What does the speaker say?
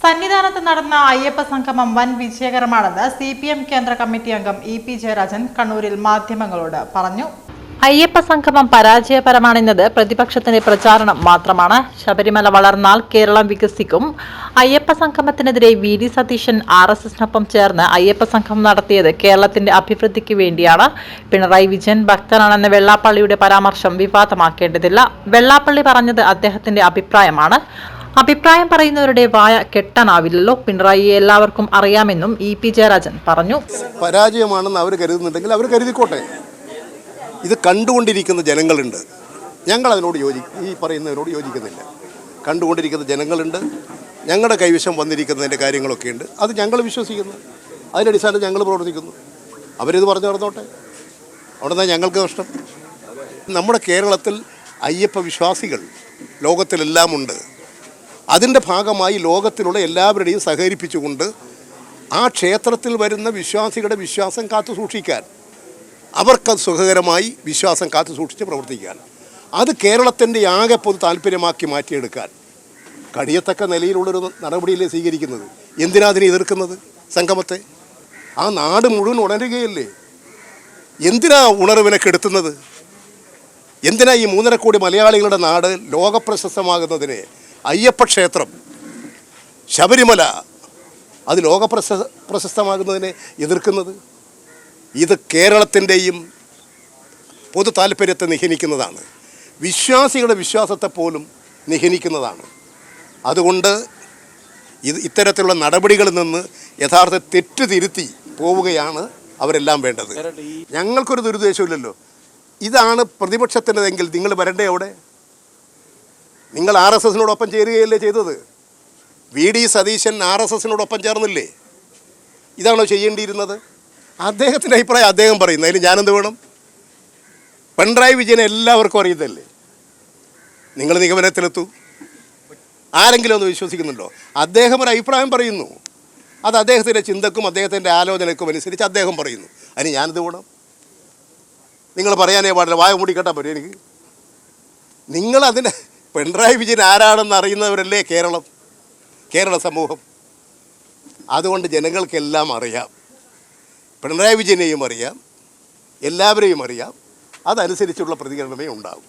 സന്നിധാനത്ത് നടന്ന അയ്യപ്പ സംഗമം വൻ വിജയകരമാണെന്ന് CPM കേന്ദ്ര കമ്മിറ്റി അംഗം EP ജയരാജൻ കണ്ണൂരിൽ മാധ്യമങ്ങളോട് പറഞ്ഞു. അയ്യപ്പ സംഗമം പരാജയപരമാണെന്നത് പ്രതിപക്ഷത്തിന്റെ പ്രചാരണം മാത്രമാണ്. ശബരിമല വളർന്നാൽ കേരളം വികസിക്കും. അയ്യപ്പ സംഗമത്തിനെതിരെ VD സതീശൻ RSSനൊപ്പം ചേർന്ന് അയ്യപ്പ സംഗമം നടത്തിയത് കേരളത്തിന്റെ അഭിവൃദ്ധിക്ക് വേണ്ടിയാണ്. പിണറായി വിജയൻ ഭക്തനാണെന്ന വെള്ളാപ്പള്ളിയുടെ പരാമർശം വിവാദമാക്കേണ്ടതില്ല. വെള്ളാപ്പള്ളി പറഞ്ഞത് അദ്ദേഹത്തിന്റെ അഭിപ്രായമാണ്. അഭിപ്രായം പറയുന്നവരുടെ വായ കെട്ടാനാവില്ലല്ലോ. പിണറായിയെ എല്ലാവർക്കും അറിയാമെന്നും EP ജയരാജൻ പറഞ്ഞു. പരാജയമാണെന്ന് അവർ കരുതുന്നുണ്ടെങ്കിൽ അവർ കരുതിക്കോട്ടെ. ഇത് കണ്ടുകൊണ്ടിരിക്കുന്ന ജനങ്ങളുണ്ട്. ഞങ്ങൾ അതിനോട് ഈ പറയുന്നതിനോട് യോജിക്കുന്നില്ല. കണ്ടുകൊണ്ടിരിക്കുന്ന ജനങ്ങളുണ്ട്. ഞങ്ങളുടെ കൈവശം വന്നിരിക്കുന്നതിൻ്റെ കാര്യങ്ങളൊക്കെ ഉണ്ട്. അത് ഞങ്ങൾ വിശ്വസിക്കുന്നു. അതിൻ്റെ അടിസ്ഥാനത്തിൽ ഞങ്ങൾ പ്രവർത്തിക്കുന്നു. അവരിത് പറഞ്ഞു നടന്നോട്ടെ. അവിടെ നിന്നാണ് ഞങ്ങൾക്ക് നഷ്ടം. നമ്മുടെ കേരളത്തിൽ അയ്യപ്പ വിശ്വാസികൾ ലോകത്തിലെല്ലാം ഉണ്ട്. അതിൻ്റെ ഭാഗമായി ലോകത്തിലുള്ള എല്ലാവരുടെയും സഹകരിപ്പിച്ചുകൊണ്ട് ആ ക്ഷേത്രത്തിൽ വരുന്ന വിശ്വാസികളുടെ വിശ്വാസം കാത്തു സൂക്ഷിക്കാൻ, അവർക്ക് സുഖകരമായി വിശ്വാസം കാത്തു സൂക്ഷിച്ച് പ്രവർത്തിക്കാൻ, അത് കേരളത്തിൻ്റെ ആകെ പൊതു താല്പര്യമാക്കി മാറ്റിയെടുക്കാൻ കഴിയത്തക്ക നിലയിലുള്ളൊരു നടപടിയല്ലേ സ്വീകരിക്കുന്നത്. എന്തിനാ അതിനെ എതിർക്കുന്നത്? സംഗമത്തെ ആ നാട് മുഴുവൻ ഉണരുകയല്ലേ. എന്തിനാ ഉണർവിനെ കെടുത്തുന്നത്? എന്തിനാ ഈ 3.5 കോടി മലയാളികളുടെ നാട് ലോകപ്രശസ്തമാകുന്നതിനെ, അയ്യപ്പ ക്ഷേത്രം, ശബരിമല അത് പ്രശസ്തമാകുന്നതിനെ എതിർക്കുന്നത്? ഇത് കേരളത്തിൻ്റെയും പൊതു താല്പര്യത്തെ നിഹനിക്കുന്നതാണ്. വിശ്വാസികളുടെ വിശ്വാസത്തെ പോലും നിഹനിക്കുന്നതാണ്. അതുകൊണ്ട് ഇത്തരത്തിലുള്ള നടപടികളിൽ നിന്ന് യഥാർത്ഥ തെറ്റ് തിരുത്തി പോവുകയാണ് അവരെല്ലാം വേണ്ടത്. ഞങ്ങൾക്കൊരു ദുരുദ്ദേശമില്ലല്ലോ. ഇതാണ് പ്രതിപക്ഷത്തിൻ്റെതെങ്കിൽ നിങ്ങൾ വരണ്ടേ അവിടെ? നിങ്ങൾ RSSനോടൊപ്പം ചേരുകയല്ലേ ചെയ്തത്? VD സതീശൻ RSSനോടൊപ്പം ചേർന്നില്ലേ? ഇതാണോ ചെയ്യേണ്ടിയിരുന്നത്? അദ്ദേഹത്തിൻ്റെ അഭിപ്രായം അദ്ദേഹം പറയുന്നത്, അതിൽ ഞാനെന്ത് വേണം? പിണറായി വിജയനെ എല്ലാവർക്കും അറിയുന്നതല്ലേ. നിങ്ങൾ നിഗമനത്തിലെത്തൂ. ആരെങ്കിലും ഒന്ന് വിശ്വസിക്കുന്നുണ്ടോ? അദ്ദേഹം ഒരു അഭിപ്രായം പറയുന്നു. അത് അദ്ദേഹത്തിൻ്റെ ചിന്തക്കും അദ്ദേഹത്തിൻ്റെ ആലോചനക്കും അനുസരിച്ച് അദ്ദേഹം പറയുന്നു. അതിന് ഞാനെന്ത് വേണം? നിങ്ങൾ പറയാനേ പാടില്ല. വായ മൂടി കേട്ടാൽ പറ്റും എനിക്ക്. നിങ്ങളതിന് പിണറായി വിജയൻ ആരാണെന്ന് അറിയുന്നവരല്ലേ കേരള സമൂഹം. അതുകൊണ്ട് ജനങ്ങൾക്കെല്ലാം അറിയാം. പിണറായി വിജയനെയും അറിയാം, എല്ലാവരെയും അറിയാം. അതനുസരിച്ചുള്ള പ്രതികരണമേ ഉണ്ടാകും.